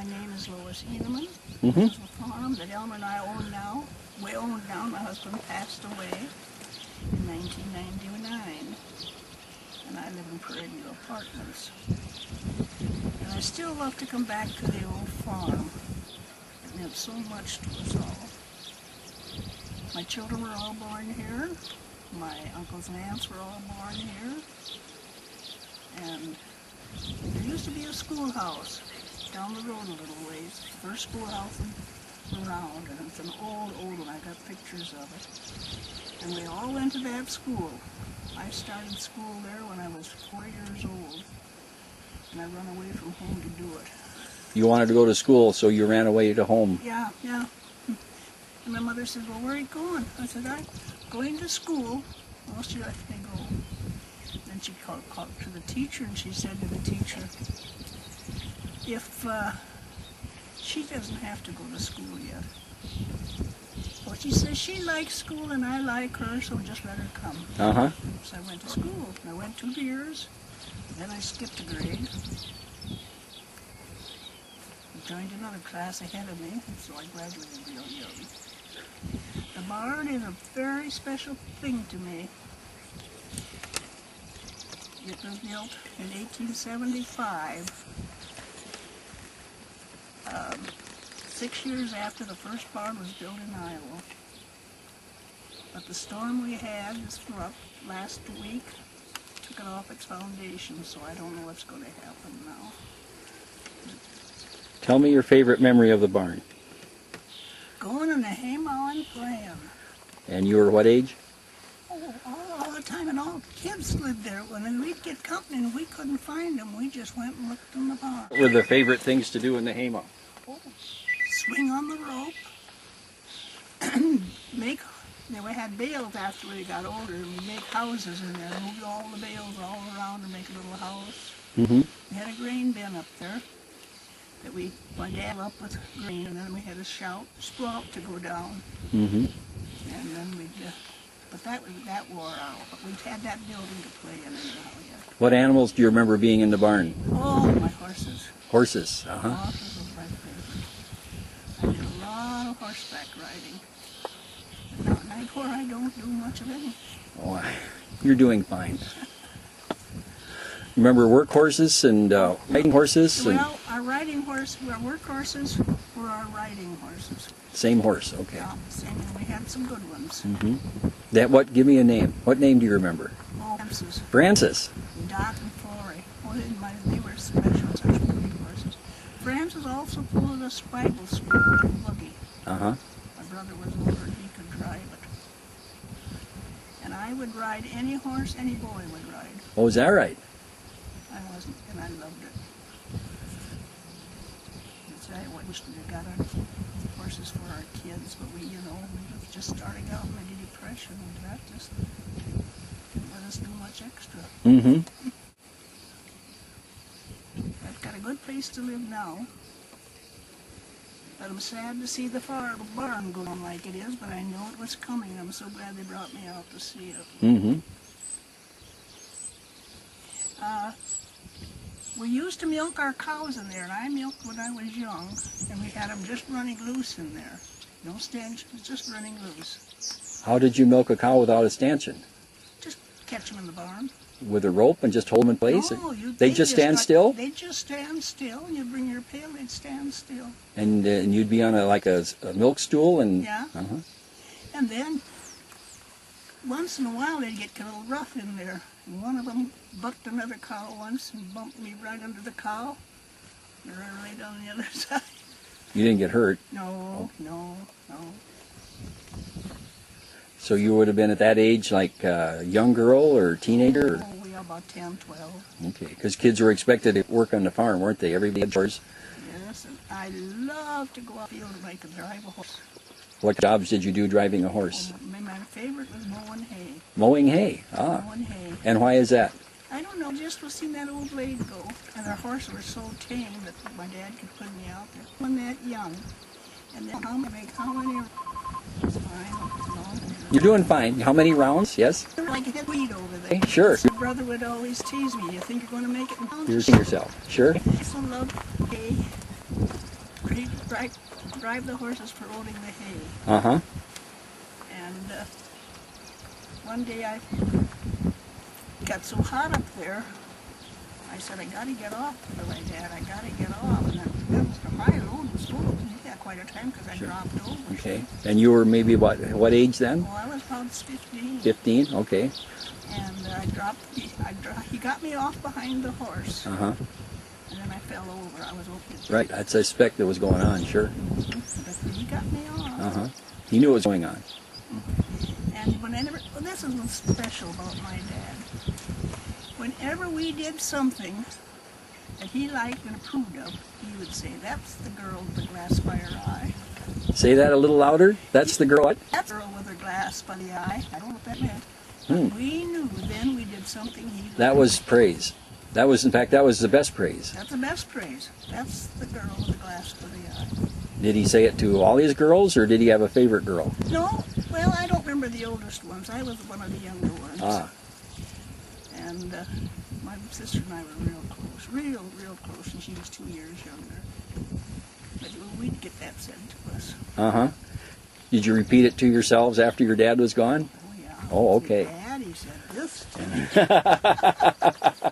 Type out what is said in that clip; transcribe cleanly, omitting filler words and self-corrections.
My name is Lois Hueneman. Mm-hmm. This is a farm that Elmer and I own now. We own now. My husband passed away in 1999. And I live in Prairie View Apartments. And I still love to come back to the old farm. It meant so much to us all. My children were all born here. My uncles and aunts were all born here. And there used to be a schoolhouse down the road a little ways. First schoolhouse around, and it's an old one. I got pictures of it. And we all went to that school. I started school there when I was 4 years old, and I ran away from home to do it. You wanted to go to school, so you ran away to home. Yeah. And my mother said, well, where are you going? I said, I'm going to school. Well, she let me go. Then she called to the teacher, and she said to the teacher, if she doesn't have to go to school yet. Well, she says she likes school and I like her, so just let her come. Uh-huh. So I went to school. I went 2 years, then I skipped a grade. I joined another class ahead of me, so I graduated real young. The barn is a very special thing to me. It was built in 1875, 6 years after the first barn was built in Iowa. But the storm we had last week took it off its foundation, so I don't know what's going to happen now. Tell me your favorite memory of the barn. Going in the haymow and playing. And you were what age? Oh, all the time, and all kids lived there. When we'd get company and we couldn't find them, we just went and looked in the barn. What were the favorite things to do in the haymow? Oh, swing on the rope. We had bales after we got older, and we'd make houses in there, move all the bales all around and make a little house. Mm-hmm. We had a grain bin up there that my dad up with grain, and then we had a sprout to go down. Mm-hmm. And then but that wore out. But we had that building to play in anyhow, yeah. What animals do you remember being in the barn? Oh, my horses. Horses, uh-huh. Horses was my favorite. I did a lot of horseback riding. But now at Nighthorse, I don't do much of anything. Oh, you're doing fine. Remember work horses and riding horses? Well, our work horses were our riding horses. Same horse, okay. Yeah, same, and we had some good ones. Mm-hmm. Give me a name. What name do you remember? Oh, Francis. Francis. Dot and Flory. Oh, they were special, such pretty horses. Francis also pulled us Bible school with a buggy. Uh-huh. My brother was older, he could drive it. And I would ride any horse any boy would ride. Oh, is that right? I wasn't, and I loved it. I wish we had got our horses for our kids, but we were just starting out in the Depression, and that just didn't let us do much extra. Mm-hmm. I've got a good place to live now, but I'm sad to see the barn going like it is, but I know it was coming. I'm so glad they brought me out to see it. Mm-hmm. We used to milk our cows in there, and I milked when I was young, and we had them just running loose in there. No stanchion, just running loose. How did you milk a cow without a stanchion? Just catch them in the barn. With a rope and just hold them in place? No, they just stand still? They'd just stand still, and you'd bring your pail, they'd stand still. And you'd be on a milk stool? And yeah. Uh-huh. And then, once in a while, they'd get a little rough in there. And one of them bucked another cow once and bumped me right under the cow. And I laid on the other side. You didn't get hurt? No, no. So you would have been at that age like a young girl or teenager? Oh, we were about 10, 12. Okay, because kids were expected to work on the farm, weren't they? Everybody had chores. Yes, and I loved to go out field and I could drive a horse. What jobs did you do driving a horse? My favorite was mowing hay. Mowing hay? Ah. Mowing hay. And why is that? I don't know, just to see that old blade go. And our horses were so tame that my dad could put me out there. When that young. And then how many You're doing fine. How many rounds? Yes? Like a weed over there. Okay, sure. My brother would always tease me. You think you're going to make it in town? You're seeing yourself. Sure. I so love hay. he'd drive the horses for loading the hay. Uh-huh. And one day I got so hot up there, I said, I gotta get off to my dad. I gotta get off. And that was my load was full. He had quite a time because I dropped over. Okay. And you were maybe what age then? Well, I was about 15. 15? Okay. And he got me off behind the horse. Uh-huh. And then I fell over. I was okay. Right. I suspect that was going on, sure. But he got me off. Uh-huh. He knew what was going on. And this is what's special about my dad. Whenever we did something that he liked and approved of, he would say, that's the girl with the glass by her eye. Say that a little louder. That's the girl what? That's the girl with her glass by the eye. I don't know what that meant. We knew then we did something he liked. That was praise. That was, in fact, that was the best praise. That's the best praise. That's the girl with the glass by the eye. Did he say it to all his girls, or did he have a favorite girl? No, well, I don't remember the oldest ones. I was one of the younger ones. Ah. And my sister and I were real close, real close, and she was 2 years younger. But we'd get that said to us. Uh-huh. Did you repeat it to yourselves after your dad was gone? Oh, yeah. Oh, okay. Daddy said this to me.